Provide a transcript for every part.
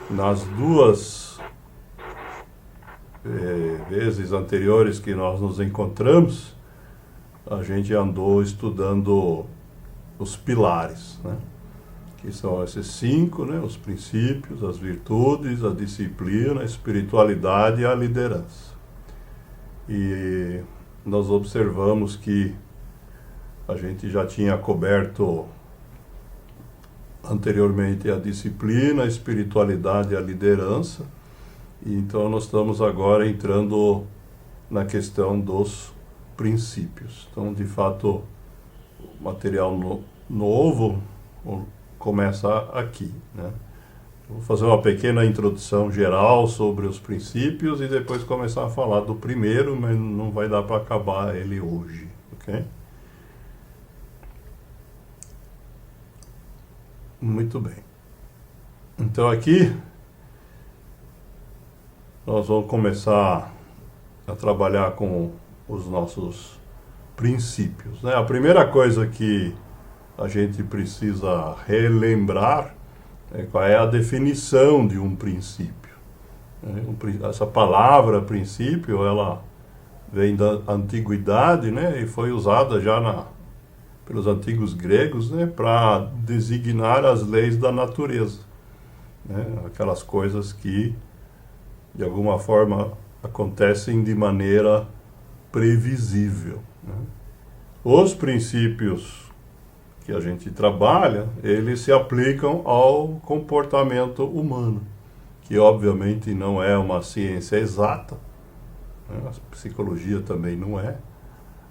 nas duas vezes anteriores que nós nos encontramos, a gente andou estudando os pilares, né? Que são esses 5, né? Os princípios, as virtudes, a disciplina, a espiritualidade e a liderança. E nós observamos que a gente já tinha coberto anteriormente a disciplina, a espiritualidade e a liderança, e então nós estamos agora entrando na questão dos princípios. Então, de fato, o material novo começa aqui, né? Vou fazer uma pequena introdução geral sobre os princípios e depois começar a falar do primeiro, mas não vai dar para acabar ele hoje, ok? Muito bem. Então aqui nós vamos começar a trabalhar com os nossos princípios, né? A primeira coisa que a gente precisa relembrar qual é a definição de um princípio. Essa palavra princípio, ela vem da antiguidade, né? E foi usada já pelos antigos gregos, né? Para designar as leis da natureza, né? Aquelas coisas que, de alguma forma, acontecem de maneira previsível, né? Os princípios que a gente trabalha, eles se aplicam ao comportamento humano, que obviamente não é uma ciência exata, né? A psicologia também não é,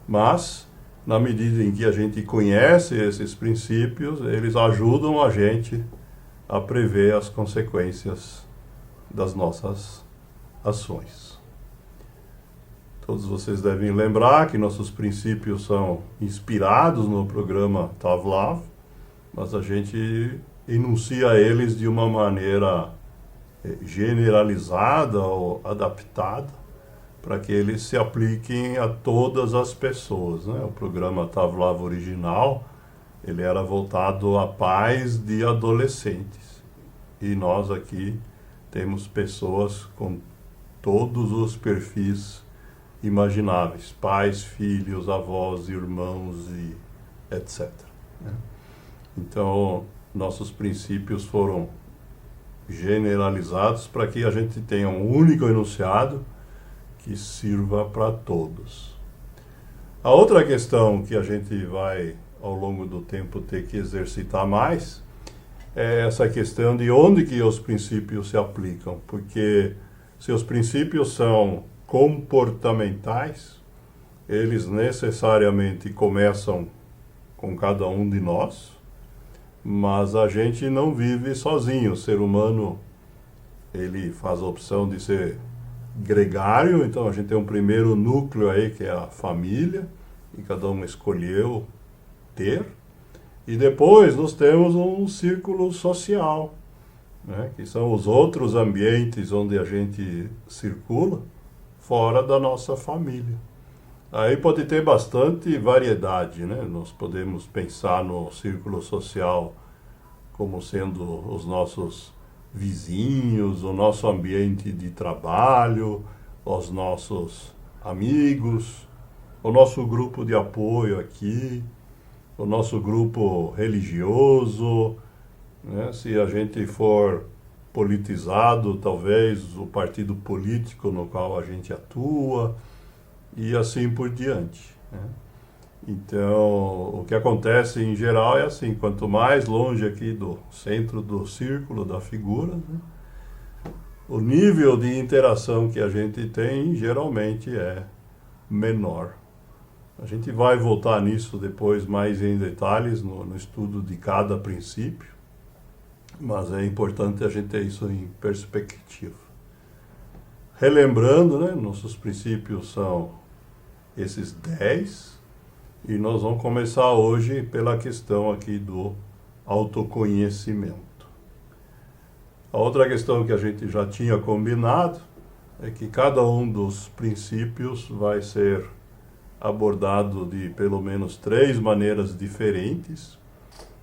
mas na medida em que a gente conhece esses princípios, eles ajudam a gente a prever as consequências das nossas ações. Todos vocês devem lembrar que nossos princípios são inspirados no programa Tavlav, mas a gente enuncia eles de uma maneira generalizada ou adaptada para que eles se apliquem a todas as pessoas, né? O programa Tavlav original, ele era voltado a pais de adolescentes. E nós aqui temos pessoas com todos os perfis imagináveis, pais, filhos, avós, irmãos e etc, né? Então, nossos princípios foram generalizados para que a gente tenha um único enunciado que sirva para todos. A outra questão que a gente vai, ao longo do tempo, ter que exercitar mais é essa questão de onde que os princípios se aplicam, porque se os princípios são comportamentais, eles necessariamente começam com cada um de nós, mas a gente não vive sozinho. O ser humano, ele faz a opção de ser gregário, então a gente tem um primeiro núcleo aí que é a família, e cada um escolheu ter, e depois nós temos um círculo social, né, que são os outros ambientes onde a gente circula, fora da nossa família. Aí pode ter bastante variedade, né? Nós podemos pensar no círculo social como sendo os nossos vizinhos, o nosso ambiente de trabalho, os nossos amigos, o nosso grupo de apoio aqui, o nosso grupo religioso, né? Se a gente for politizado, talvez o partido político no qual a gente atua, e assim por diante, né? Então, o que acontece em geral é assim, quanto mais longe aqui do centro do círculo, da figura, né, o nível de interação que a gente tem geralmente é menor. A gente vai voltar nisso depois mais em detalhes no estudo de cada princípio, mas é importante a gente ter isso em perspectiva. Relembrando, né, nossos princípios são esses 10, e nós vamos começar hoje pela questão aqui do autoconhecimento. A outra questão que a gente já tinha combinado é que cada um dos princípios vai ser abordado de pelo menos 3 maneiras diferentes,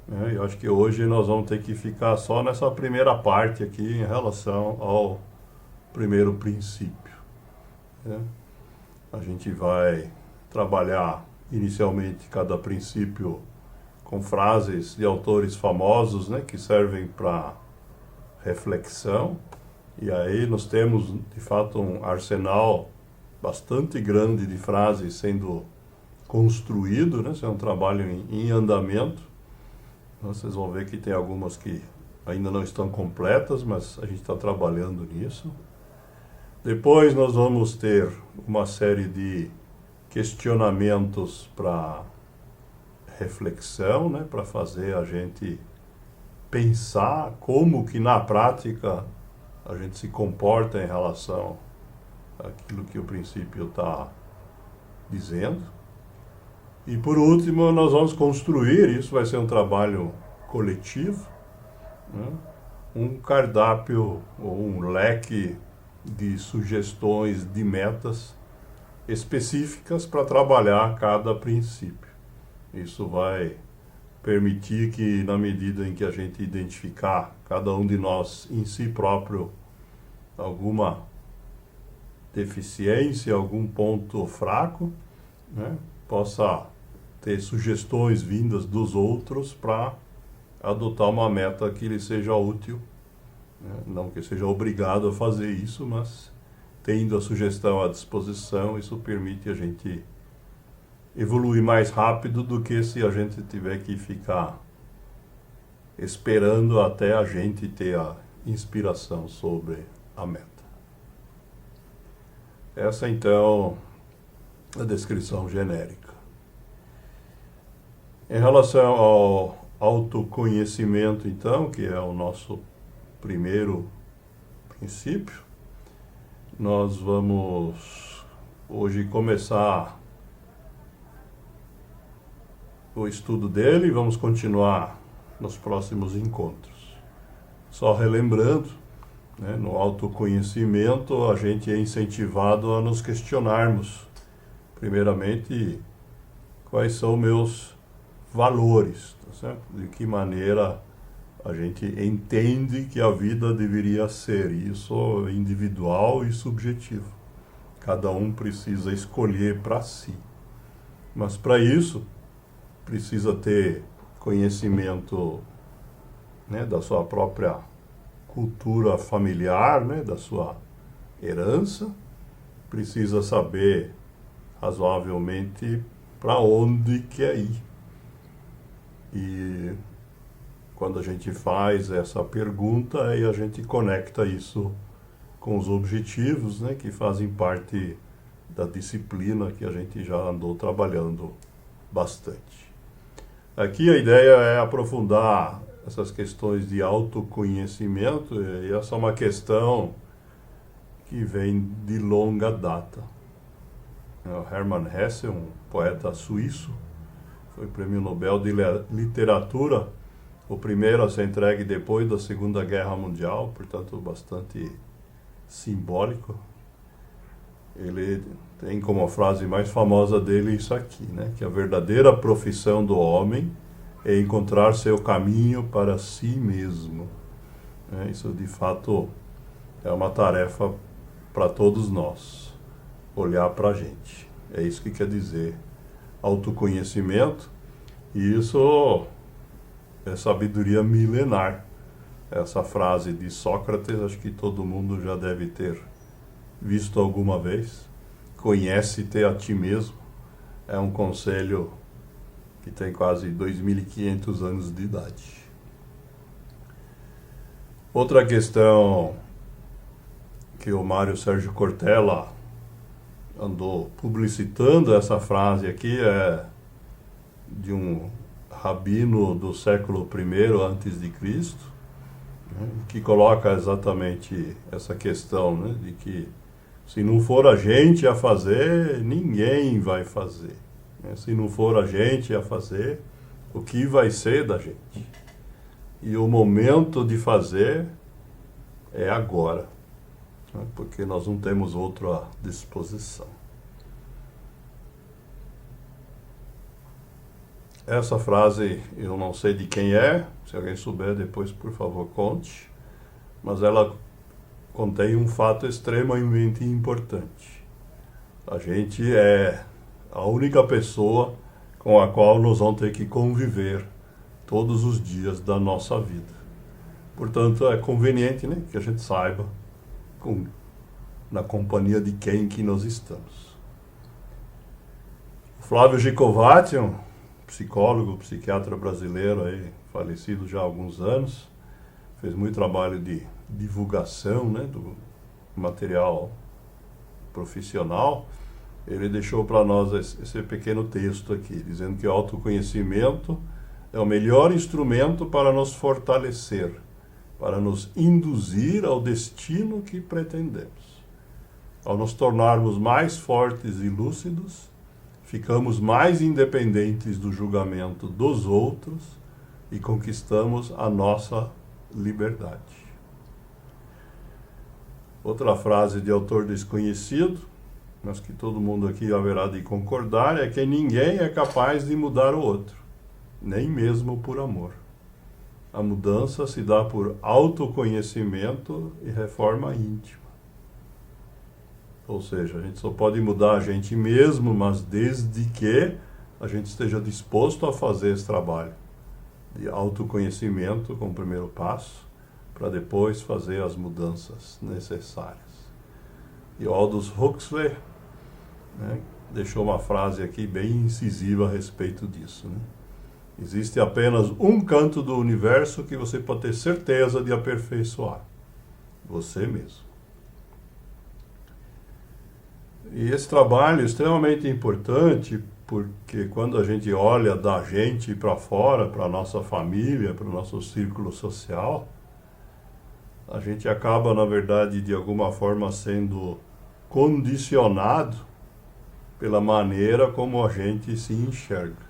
né? Eu acho que hoje nós vamos ter que ficar só nessa primeira parte aqui em relação ao primeiro princípio, né? A gente vai trabalhar inicialmente cada princípio com frases de autores famosos, né, que servem para reflexão. E aí nós temos, de fato, um arsenal bastante grande de frases sendo construído, né? Isso é um trabalho em andamento. Vocês vão ver que tem algumas que ainda não estão completas, mas a gente está trabalhando nisso. Depois nós vamos ter uma série de questionamentos para reflexão, né? Para fazer a gente pensar como que na prática a gente se comporta em relação àquilo que o princípio está dizendo. E por último, nós vamos construir, isso vai ser um trabalho coletivo, né? Um cardápio ou um leque de sugestões, de metas específicas para trabalhar cada princípio. Isso vai permitir que, na medida em que a gente identificar, cada um de nós em si próprio, alguma deficiência, algum ponto fraco, né, possa ter sugestões vindas dos outros para adotar uma meta que lhe seja útil, né? Não que seja obrigado a fazer isso, mas tendo a sugestão à disposição, isso permite a gente evoluir mais rápido do que se a gente tiver que ficar esperando até a gente ter a inspiração sobre a meta. Essa então é a descrição genérica. Em relação ao autoconhecimento, então, que é o nosso primeiro princípio, nós vamos hoje começar o estudo dele e vamos continuar nos próximos encontros. Só relembrando, né, no autoconhecimento a gente é incentivado a nos questionarmos, primeiramente, quais são meus valores, tá certo? De que maneira a gente entende que a vida deveria ser. Isso é individual e subjetivo. Cada um precisa escolher para si. Mas para isso, precisa ter conhecimento, né, da sua própria cultura familiar, né, da sua herança. Precisa saber razoavelmente para onde quer ir. E quando a gente faz essa pergunta, aí a gente conecta isso com os objetivos, né, que fazem parte da disciplina que a gente já andou trabalhando bastante. Aqui a ideia é aprofundar essas questões de autoconhecimento, e essa é uma questão que vem de longa data. O Hermann Hesse, um poeta suíço, foi Prêmio Nobel de Literatura, o primeiro a ser entregue depois da Segunda Guerra Mundial, portanto bastante simbólico. Ele tem como a frase mais famosa dele isso aqui, né? Que a verdadeira profissão do homem é encontrar seu caminho para si mesmo. Isso de fato é uma tarefa para todos nós, olhar para a gente. É isso que quer dizer autoconhecimento, e isso é sabedoria milenar. Essa frase de Sócrates, acho que todo mundo já deve ter visto alguma vez. Conhece-te a ti mesmo. É um conselho que tem quase 2.500 anos de idade. Outra questão que o Mário Sérgio Cortella andou publicitando, essa frase aqui é de um rabino do século I antes de Cristo, né, que coloca exatamente essa questão, né, de que se não for a gente a fazer, ninguém vai fazer. Né? Se não for a gente a fazer, o que vai ser da gente? E o momento de fazer é agora, né? Porque nós não temos outro à disposição. Essa frase eu não sei de quem é, se alguém souber depois, por favor, conte, mas ela contém um fato extremamente importante. A gente é a única pessoa com a qual nós vamos ter que conviver todos os dias da nossa vida. Portanto, é conveniente, né, que a gente saiba na companhia de quem que nós estamos. O Flávio Gicovati, um psicólogo, psiquiatra brasileiro, aí, falecido já há alguns anos, fez muito trabalho de divulgação, né, do material profissional. Ele deixou para nós esse pequeno texto aqui, dizendo que o autoconhecimento é o melhor instrumento para nos fortalecer, para nos induzir ao destino que pretendemos. Ao nos tornarmos mais fortes e lúcidos, ficamos mais independentes do julgamento dos outros e conquistamos a nossa liberdade. Outra frase de autor desconhecido, mas que todo mundo aqui haverá de concordar, é que ninguém é capaz de mudar o outro, nem mesmo por amor. A mudança se dá por autoconhecimento e reforma íntima. Ou seja, a gente só pode mudar a gente mesmo, mas desde que a gente esteja disposto a fazer esse trabalho de autoconhecimento como primeiro passo, para depois fazer as mudanças necessárias. E Aldous Huxley, né, deixou uma frase aqui bem incisiva a respeito disso, né? Existe apenas um canto do universo que você pode ter certeza de aperfeiçoar: você mesmo. E esse trabalho é extremamente importante porque quando a gente olha da gente para fora, para a nossa família, para o nosso círculo social, a gente acaba, na verdade, de alguma forma sendo condicionado pela maneira como a gente se enxerga.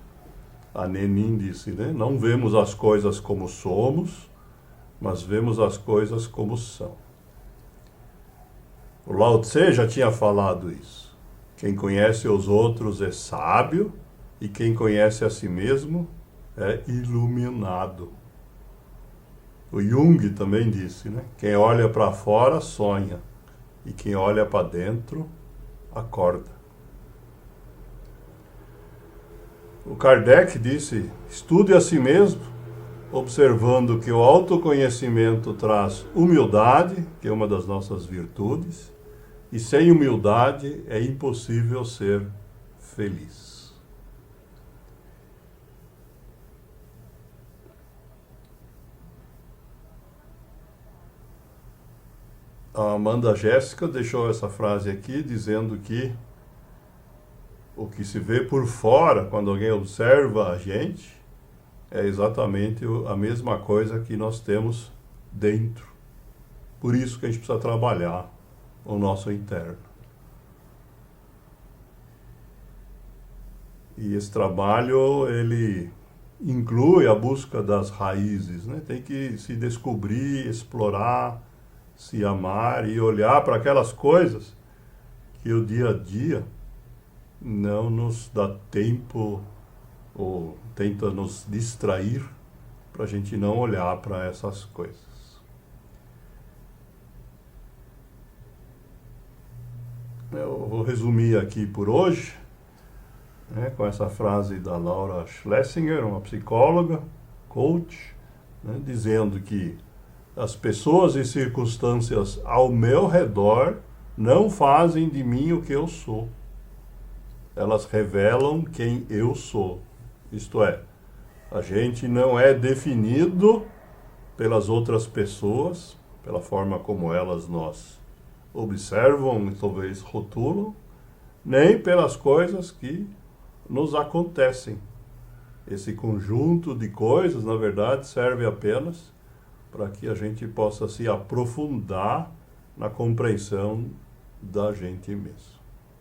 A Nenin disse, né? Não vemos as coisas como somos, mas vemos as coisas como são. O Lao Tse já tinha falado isso. Quem conhece os outros é sábio e quem conhece a si mesmo é iluminado. O Jung também disse, né? Quem olha para fora sonha e quem olha para dentro acorda. O Kardec disse, estude a si mesmo, observando que o autoconhecimento traz humildade, que é uma das nossas virtudes, e sem humildade é impossível ser feliz. A Amanda Jéssica deixou essa frase aqui, dizendo que o que se vê por fora, quando alguém observa a gente, é exatamente a mesma coisa que nós temos dentro. Por isso que a gente precisa trabalhar o nosso interno. E esse trabalho, ele inclui a busca das raízes, né? Tem que se descobrir, explorar, se amar e olhar para aquelas coisas que o dia a dia não nos dá tempo ou tenta nos distrair para a gente não olhar para essas coisas. Eu vou resumir aqui por hoje, né, com essa frase da Laura Schlesinger, uma psicóloga, coach, né, dizendo que as pessoas e circunstâncias ao meu redor não fazem de mim o que eu sou. Elas revelam quem eu sou. Isto é, a gente não é definido pelas outras pessoas, pela forma como elas nos observam e talvez rotulam, nem pelas coisas que nos acontecem. Esse conjunto de coisas, na verdade, serve apenas para que a gente possa se aprofundar na compreensão da gente mesmo.